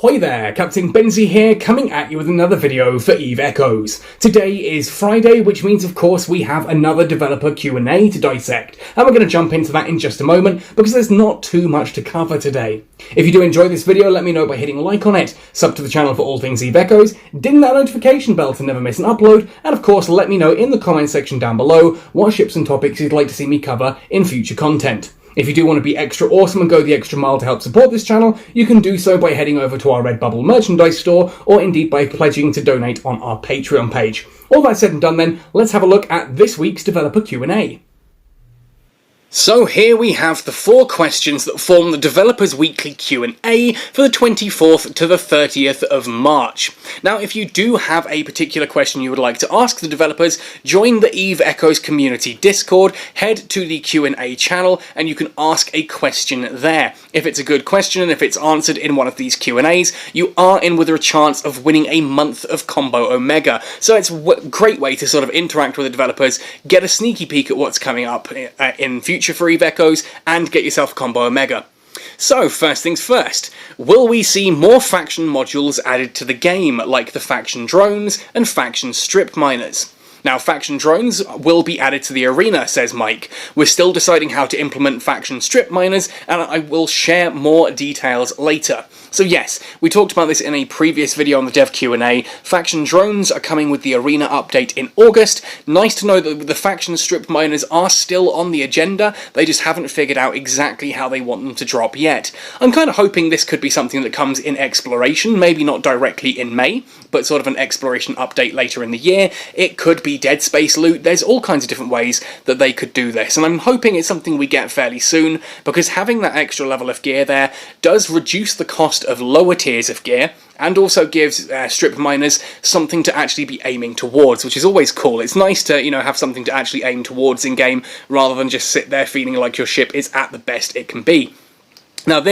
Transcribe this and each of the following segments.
Ahoy there, Captain Benzie here, coming at you with another video for EVE Echoes. Today is Friday, which means of course we have another developer Q&A to dissect, and we're going to jump into that in just a moment, because there's not too much to cover today. If you do enjoy this video, let me know by hitting like on it, sub to the channel for all things EVE Echoes, ding that notification bell to never miss an upload, and of course let me know in the comment section down below what ships and topics you'd like to see me cover in future content. If you do want to be extra awesome and go the extra mile to help support this channel, you can do so by heading over to our Redbubble merchandise store, or indeed by pledging to donate on our Patreon page. All that said and done then, let's have a look at this week's developer Q&A. So here we have the 4 questions that form the Developers Weekly Q&A for the 24th to the 30th of March. Now, if you do have a particular question you would like to ask the developers, join the EVE Echoes community Discord, head to the Q&A channel, and you can ask a question there. If it's a good question and if it's answered in one of these Q&As, you are in with a chance of winning a month of Combo Omega. So it's a great way to sort of interact with the developers, get a sneaky peek at what's coming up in future for EVE Echoes, and get yourself a Combo Omega. So, first things first, will we see more faction modules added to the game, like the faction drones and faction strip miners? Now, faction drones will be added to the arena, says Mike. We're still deciding how to implement faction strip miners, and I will share more details later. So yes, we talked about this in a previous video on the Dev Q&A. Faction drones are coming with the arena update in August. Nice to know that the faction strip miners are still on the agenda, they just haven't figured out exactly how they want them to drop yet. I'm kind of hoping this could be something that comes in exploration, maybe not directly in May, but sort of an exploration update later in the year. It could be Dead Space loot, there's all kinds of different ways that they could do this, and I'm hoping it's something we get fairly soon, because having that extra level of gear there does reduce the cost of lower tiers of gear, and also gives strip miners something to actually be aiming towards, which is always cool. It's nice to, you know, have something to actually aim towards in game, rather than just sit there feeling like your ship is at the best it can be. Now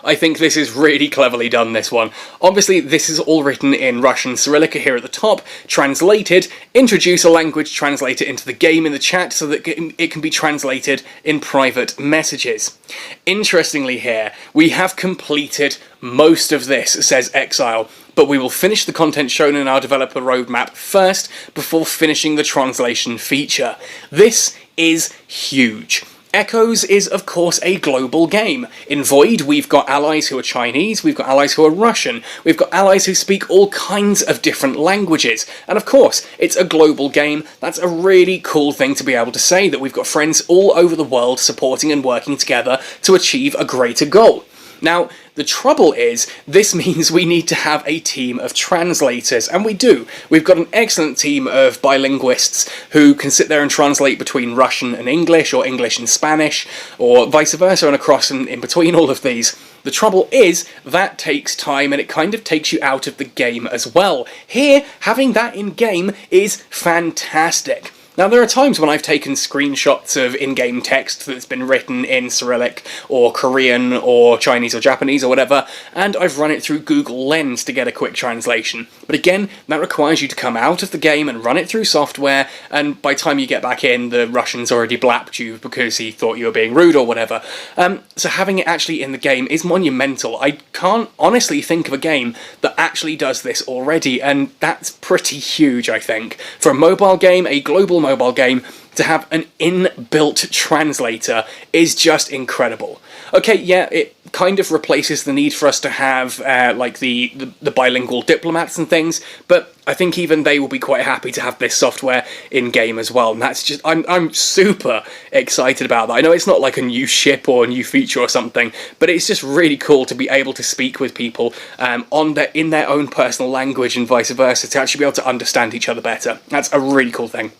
I think this is really cleverly done, this one. Obviously, this is all written in Russian Cyrillic here at the top, translated. Introduce a language translator into the game in the chat so that it can be translated in private messages. Interestingly here, we have completed most of this, says Exile, but we will finish the content shown in our developer roadmap first, before finishing the translation feature. This is huge. Echoes is, of course, a global game. In Void, we've got allies who are Chinese, we've got allies who are Russian, we've got allies who speak all kinds of different languages, and of course, it's a global game. That's a really cool thing to be able to say, that we've got friends all over the world supporting and working together to achieve a greater goal. Now, the trouble is, this means we need to have a team of translators, and we do. We've got an excellent team of bilinguists who can sit there and translate between Russian and English, or English and Spanish, or vice versa, and across and in between all of these. The trouble is, that takes time, and it kind of takes you out of the game as well. Here, having that in-game is fantastic. Now, there are times when I've taken screenshots of in-game text that's been written in Cyrillic, or Korean, or Chinese, or Japanese, or whatever, and I've run it through Google Lens to get a quick translation. But again, that requires you to come out of the game and run it through software, and by the time you get back in, the Russian's already blapped you because he thought you were being rude or whatever. So having it actually in the game is monumental. I can't honestly think of a game that actually does this already, and that's pretty huge, I think. For a mobile game, a global mobile game, to have an inbuilt translator is just incredible. Okay, yeah, it kind of replaces the need for us to have like the bilingual diplomats and things, but I think even they will be quite happy to have this software in game as well, and that's just, I'm super excited about that. I know it's not like a new ship or a new feature or something, but it's just really cool to be able to speak with people in their own personal language and vice versa, to actually be able to understand each other better. That's a really cool thing.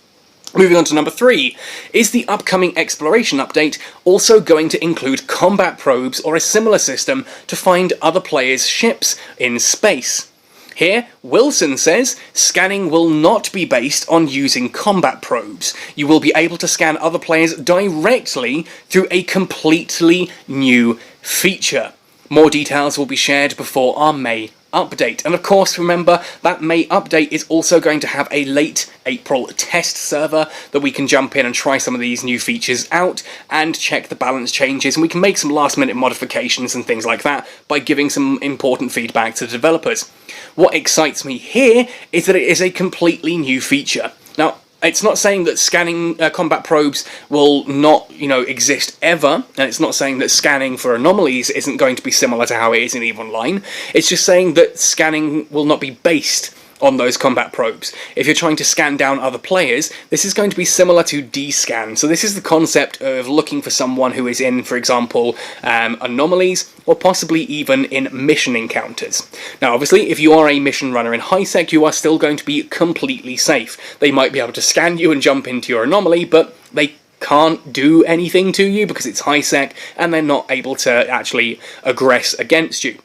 Moving on to number 3, is the upcoming exploration update also going to include combat probes or a similar system to find other players' ships in space? Here, Wilson says, scanning will not be based on using combat probes. You will be able to scan other players directly through a completely new feature. More details will be shared before our May update. And of course, remember that May update is also going to have a late April test server that we can jump in and try some of these new features out and check the balance changes, and we can make some last minute modifications and things like that by giving some important feedback to the developers. What excites me here is that it is a completely new feature. Now, it's not saying that scanning combat probes will not, exist ever, and it's not saying that scanning for anomalies isn't going to be similar to how it is in EVE Online. It's just saying that scanning will not be based on those combat probes. If you're trying to scan down other players, this is going to be similar to D-scan. So this is the concept of looking for someone who is in, for example, anomalies, or possibly even in mission encounters. Now, obviously, if you are a mission runner in HiSec, you are still going to be completely safe. They might be able to scan you and jump into your anomaly, but they can't do anything to you because it's HiSec, and they're not able to actually aggress against you.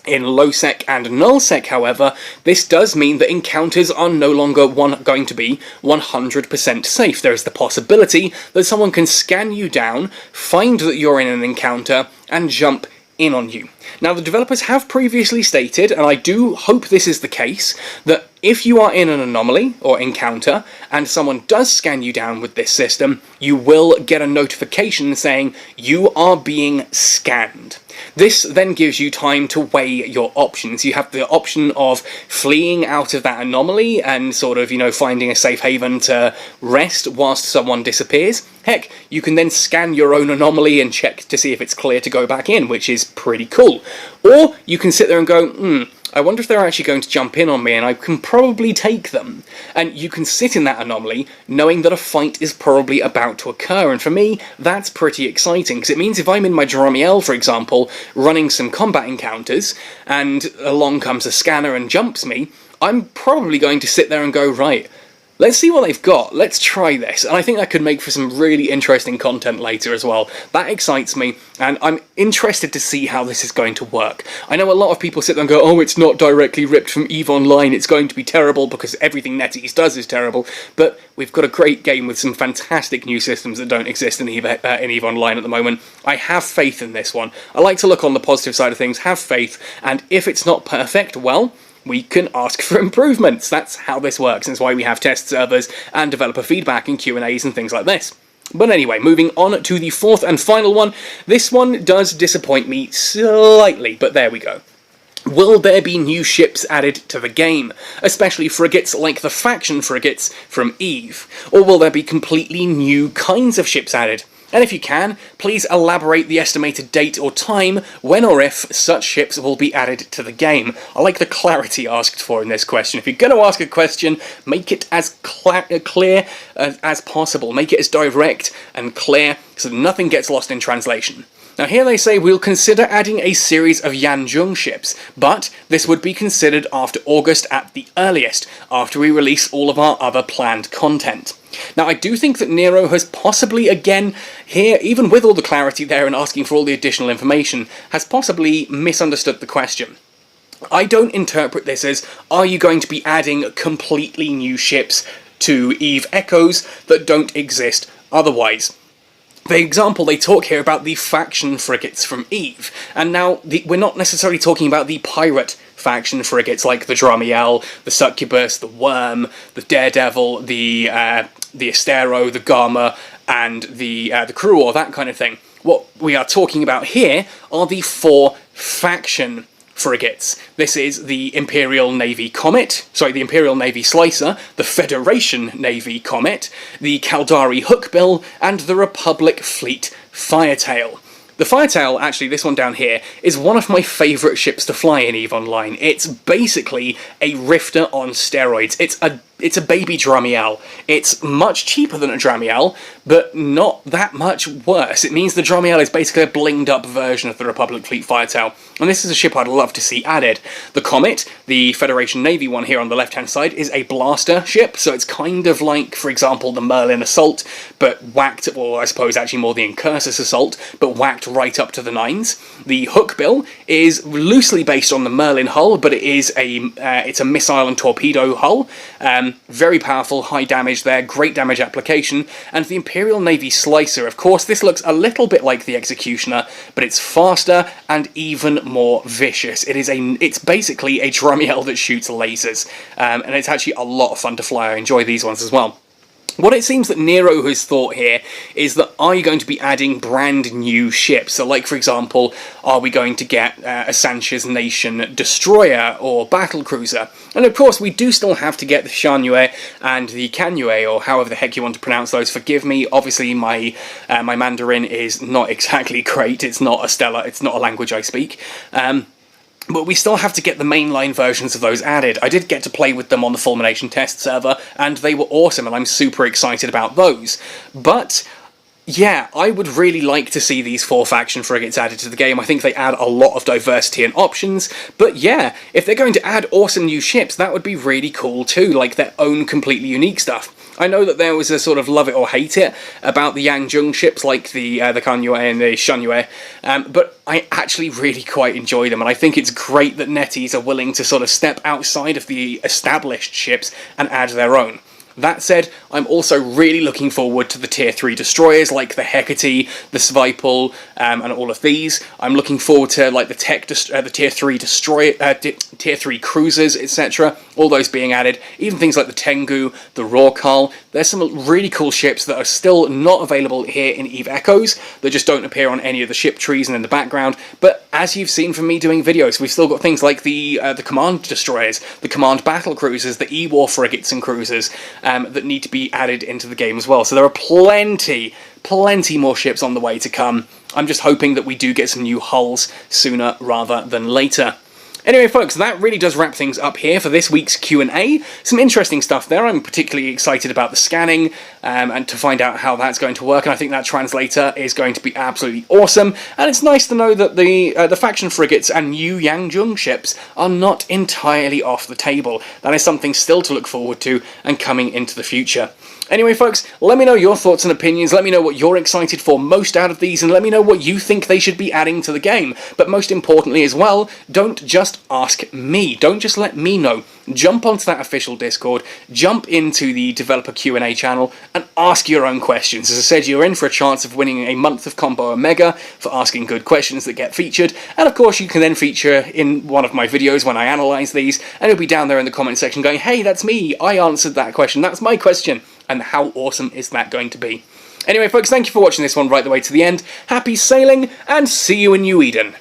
In low-sec and null-sec, however, this does mean that encounters are no longer going to be 100% safe. There is the possibility that someone can scan you down, find that you're in an encounter, and jump in on you. Now, the developers have previously stated, and I do hope this is the case, that if you are in an anomaly or encounter and someone does scan you down with this system, you will get a notification saying you are being scanned. This then gives you time to weigh your options. You have the option of fleeing out of that anomaly and sort of, finding a safe haven to rest whilst someone disappears. Heck, you can then scan your own anomaly and check to see if it's clear to go back in, which is pretty cool. Or you can sit there and go, I wonder if they're actually going to jump in on me, and I can probably take them. And you can sit in that anomaly knowing that a fight is probably about to occur, and for me, that's pretty exciting, because it means if I'm in my Dramiel, for example, running some combat encounters, and along comes a scanner and jumps me, I'm probably going to sit there and go, right, let's see what they've got, let's try this, and I think that could make for some really interesting content later as well. That excites me, and I'm interested to see how this is going to work. I know a lot of people sit there and go, oh, it's not directly ripped from EVE Online, it's going to be terrible because everything NetEase does is terrible, but we've got a great game with some fantastic new systems that don't exist in EVE Online at the moment. I have faith in this one. I like to look on the positive side of things, have faith, and if it's not perfect, well, we can ask for improvements. That's how this works, and it's why we have test servers and developer feedback and Q&As and things like this. But anyway, moving on to the fourth and final one. This one does disappoint me slightly, but there we go. Will there be new ships added to the game, especially frigates like the faction frigates from EVE? Or will there be completely new kinds of ships added? And if you can, please elaborate the estimated date or time when or if such ships will be added to the game. I like the clarity asked for in this question. If you're going to ask a question, make it as clear as possible. Make it as direct and clear so that nothing gets lost in translation. Now here they say we'll consider adding a series of Yanjung ships, but this would be considered after August at the earliest, after we release all of our other planned content. Now I do think that Nero has possibly, again, here, even with all the clarity there and asking for all the additional information, has possibly misunderstood the question. I don't interpret this as, are you going to be adding completely new ships to EVE Echoes that don't exist otherwise? The example, they talk here about the faction frigates from EVE, and now we're not necessarily talking about the pirate faction frigates like the Dramiel, the Succubus, the Worm, the Daredevil, the Estero, the Gamma, and the Crew, or that kind of thing. What we are talking about here are the 4 faction frigates. This is the Imperial Navy Comet, the Imperial Navy Slicer, the Federation Navy Comet, the Caldari Hookbill, and the Republic Fleet Firetail. The Firetail, actually, this one down here, is one of my favourite ships to fly in EVE Online. It's basically a Rifter on steroids. It's a baby Dramiel. It's much cheaper than a Dramiel, but not that much worse. It means the Dramiel is basically a blinged up version of the Republic Fleet Firetail, and this is a ship I'd love to see added. The Comet, the Federation Navy one here on the left hand side, is a blaster ship, so it's kind of like, for example, the Merlin Assault, but whacked, or I suppose actually more the Incursus Assault, but whacked right up to the 9s. The Hookbill is loosely based on the Merlin hull, but it's a missile and torpedo hull. Very powerful, high damage there, great damage application, and the Imperial Navy Slicer. Of course, this looks a little bit like the Executioner, but it's faster and even more vicious. It's basically a Drumiel that shoots lasers, and it's actually a lot of fun to fly. I enjoy these ones as well. What it seems that Nero has thought here is that are you going to be adding brand new ships? So like, for example, are we going to get a Sanchez Nation destroyer or battlecruiser? And of course, we do still have to get the Shanue and the Kanyue, or however the heck you want to pronounce those. Forgive me, obviously my Mandarin is not exactly great. It's not a language I speak. But we still have to get the mainline versions of those added. I did get to play with them on the Fulmination test server, and they were awesome, and I'm super excited about those. But yeah, I would really like to see these 4 faction frigates added to the game. I think they add a lot of diversity and options, but yeah, if they're going to add awesome new ships, that would be really cool too, like their own completely unique stuff. I know that there was a sort of love it or hate it about the Yangjung ships, like the Kanyue and the Shanue, but I actually really quite enjoy them, and I think it's great that NetEase are willing to sort of step outside of the established ships and add their own. That said, I'm also really looking forward to the Tier 3 destroyers like the Hecate, the Svipal, and all of these. I'm looking forward to like the Tier 3 Tier 3 cruisers, etc. All those being added. Even things like the Tengu, the Rorqual. There's some really cool ships that are still not available here in EVE Echoes, that just don't appear on any of the ship trees and in the background. But as you've seen from me doing videos, we've still got things like the Command destroyers, the Command battle cruisers, the E-War frigates and cruisers, that need to be added into the game as well. So there are plenty more ships on the way to come. I'm just hoping that we do get some new hulls sooner rather than later. Anyway, folks, that really does wrap things up here for this week's Q&A. Some interesting stuff there. I'm particularly excited about the scanning and to find out how that's going to work, and I think that translator is going to be absolutely awesome. And it's nice to know that the faction frigates and new Yangjung ships are not entirely off the table. That is something still to look forward to and coming into the future. Anyway, folks, let me know your thoughts and opinions, let me know what you're excited for most out of these, and let me know what you think they should be adding to the game. But most importantly as well, don't just ask me, don't just let me know. Jump onto that official Discord, jump into the Developer Q&A channel, and ask your own questions. As I said, you're in for a chance of winning a month of Combo Omega for asking good questions that get featured, and of course you can then feature in one of my videos when I analyse these, and it'll be down there in the comment section going, hey, that's me, I answered that question, that's my question. And how awesome is that going to be? Anyway, folks, thank you for watching this one right the way to the end. Happy sailing, and see you in New Eden.